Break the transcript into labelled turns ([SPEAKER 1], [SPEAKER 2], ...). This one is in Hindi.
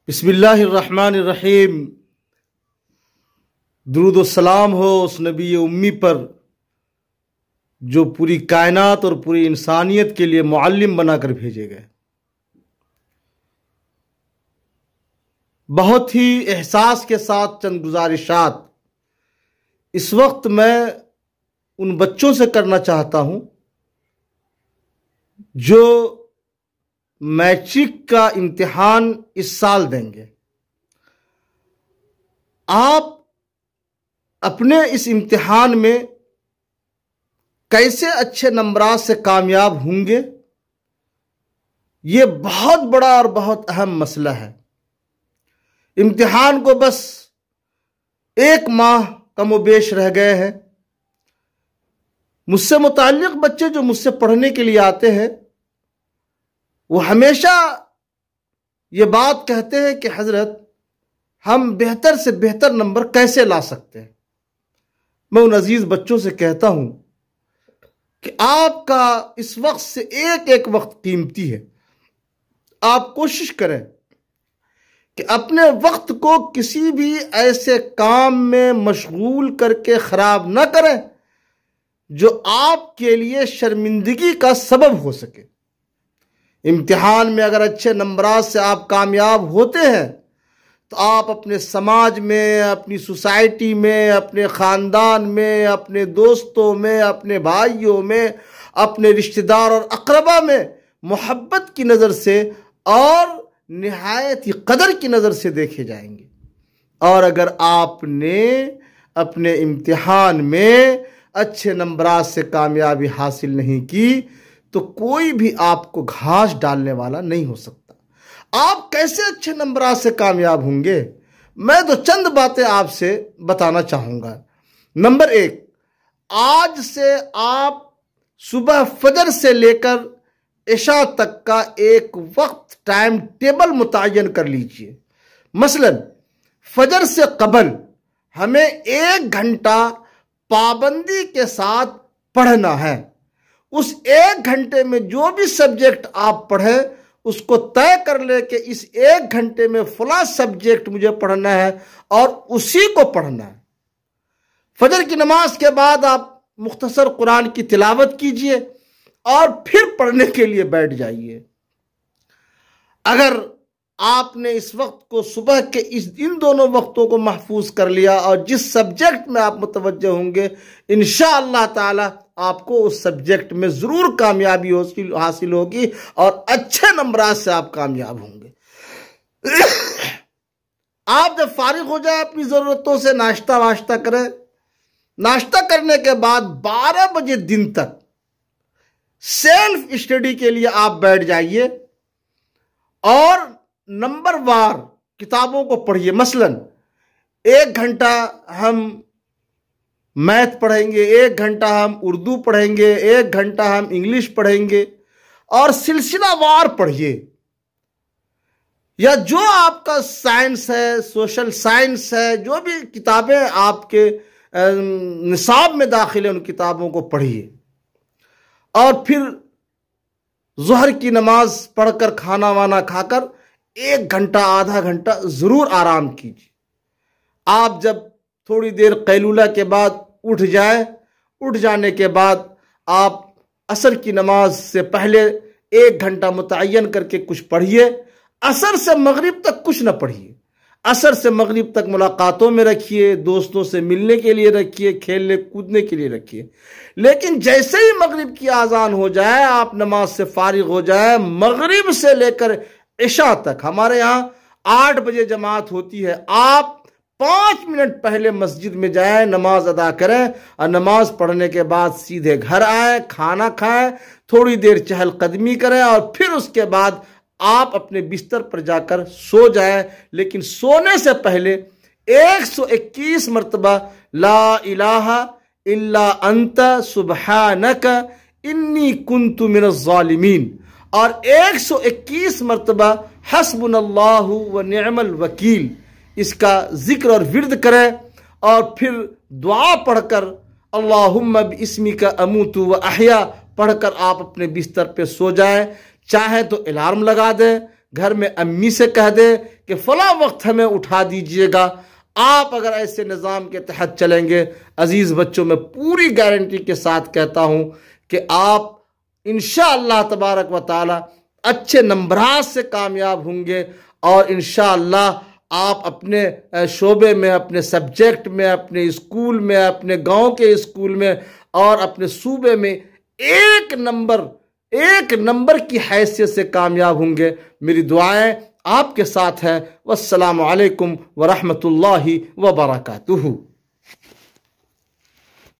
[SPEAKER 1] बिस्मिल्लाहिर्रहमानिर्रहीम। दुरूद व सलाम हो उस नबी उम्मी पर जो पूरी कायनात और पूरी इंसानियत के लिए मुअल्लिम बनाकर भेजे गए। बहुत ही एहसास के साथ चंद गुजारिशात इस वक्त मैं उन बच्चों से करना चाहता हूं जो मैट्रिक का इम्तिहान इस साल देंगे। आप अपने इस इम्तिहान में कैसे अच्छे नंबरात से कामयाब होंगे, ये बहुत बड़ा और बहुत अहम मसला है। इम्तिहान को बस 1 माह कमोबेश रह गए हैं। मुझसे मुताल्लिक बच्चे जो मुझसे पढ़ने के लिए आते हैं वो हमेशा ये बात कहते हैं कि हजरत हम बेहतर से बेहतर नंबर कैसे ला सकते हैं। मैं उन अजीज बच्चों से कहता हूं कि आपका इस वक्त से एक एक वक्त कीमती है। आप कोशिश करें कि अपने वक्त को किसी भी ऐसे काम में मशगूल करके खराब ना करें जो आपके लिए शर्मिंदगी का सबब हो सके। इम्तिहान में अगर अच्छे नंबरात से आप कामयाब होते हैं तो आप अपने समाज में, अपनी सोसाइटी में, अपने ख़ानदान में, अपने दोस्तों में, अपने भाइयों में, अपने रिश्तेदार और अक़रबा में मोहब्बत की नज़र से और निहायत ही कदर की नज़र से देखे जाएंगे। और अगर आपने अपने इम्तिहान में अच्छे नंबरात से कामयाबी हासिल नहीं की तो कोई भी आपको घास डालने वाला नहीं हो सकता। आप कैसे अच्छे नंबरात से कामयाब होंगे, मैं तो चंद बातें आपसे बताना चाहूँगा। नंबर 1, आज से आप सुबह फजर से लेकर इशा तक का एक वक्त टाइम टेबल मुतय्यन कर लीजिए। मसलन फजर से कबल हमें 1 घंटा पाबंदी के साथ पढ़ना है। उस 1 घंटे में जो भी सब्जेक्ट आप पढ़ें उसको तय कर ले कि इस 1 घंटे में फला सब्जेक्ट मुझे पढ़ना है और उसी को पढ़ना है। फजर की नमाज के बाद आप मुख्तसर कुरान की तिलावत कीजिए और फिर पढ़ने के लिए बैठ जाइए। अगर आपने इस वक्त को सुबह के इन दोनों वक्तों को महफूज कर लिया और जिस सब्जेक्ट में आप मुतवज्जह होंगे इंशाअल्लाह ताला आपको उस सब्जेक्ट में ज़रूर कामयाबी हासिल होगी और अच्छे नंबरात से आप कामयाब होंगे। आप जब फारिग हो जाए अपनी ज़रूरतों से नाश्ता वाश्ता करें। नाश्ता करने के बाद 12 बजे दिन तक सेल्फ स्टडी के लिए आप बैठ जाइए और नंबर वार किताबों को पढ़िए। मसलन 1 घंटा हम मैथ पढ़ेंगे, 1 घंटा हम उर्दू पढ़ेंगे, 1 घंटा हम इंग्लिश पढ़ेंगे और सिलसिलावार पढ़िए। या जो आपका साइंस है, सोशल साइंस है, जो भी किताबें आपके निसाब में दाखिल है उन किताबों को पढ़िए। और फिर ज़ोहर की नमाज पढ़कर खाना वाना खाकर 1 घंटा आधा घंटा ज़रूर आराम कीजिए। आप जब थोड़ी देर कैलूला के बाद उठ जाने के बाद आप असर की नमाज से पहले 1 घंटा मुतय्यन करके कुछ पढ़िए। असर से मगरिब तक कुछ न पढ़िए। असर से मगरिब तक मुलाकातों में रखिए, दोस्तों से मिलने के लिए रखिए, खेलने कूदने के लिए रखिए। लेकिन जैसे ही मगरिब की आज़ान हो जाए, आप नमाज से फारिग हो जाए, मगरिब से लेकर इशा तक हमारे यहाँ 8 बजे जमात होती है। आप 5 मिनट पहले मस्जिद में जाएं, नमाज अदा करें और नमाज पढ़ने के बाद सीधे घर आए, खाना खाएं, थोड़ी देर चहलकदमी करें और फिर उसके बाद आप अपने बिस्तर पर जाकर सो जाएं। लेकिन सोने से पहले 121 मरतबा ला इलाहा इल्ला अंता सुब्हानक इन्नी कुन्तु मिनज़ ज़ालिमीन और 121 मरतबा हस्बुनल्लाहु व निअमल वकील इसका जिक्र और विर्द करें। और फिर दुआ पढ़कर अल्लाहुम्मा बिस्मिका अमूतु व अहया पढ़कर आप अपने बिस्तर पे सो जाएं। चाहे तो अलार्म लगा दें, घर में अम्मी से कह दें कि फला वक्त हमें उठा दीजिएगा। आप अगर ऐसे निज़ाम के तहत चलेंगे, अजीज़ बच्चों, मैं पूरी गारंटी के साथ कहता हूँ कि आप इंशाअल्लाह तबारक व ताला अच्छे नंबरात से कामयाब होंगे और इंशाअल्लाह आप अपने शोबे में, अपने सब्जेक्ट में, अपने स्कूल में, अपने गांव के स्कूल में और अपने सूबे में एक नंबर की हैसियत से कामयाब होंगे। मेरी दुआएं आपके साथ हैं। वस्सलामु अलैकुम व रहमतुल्लाहि व बरकातुहू।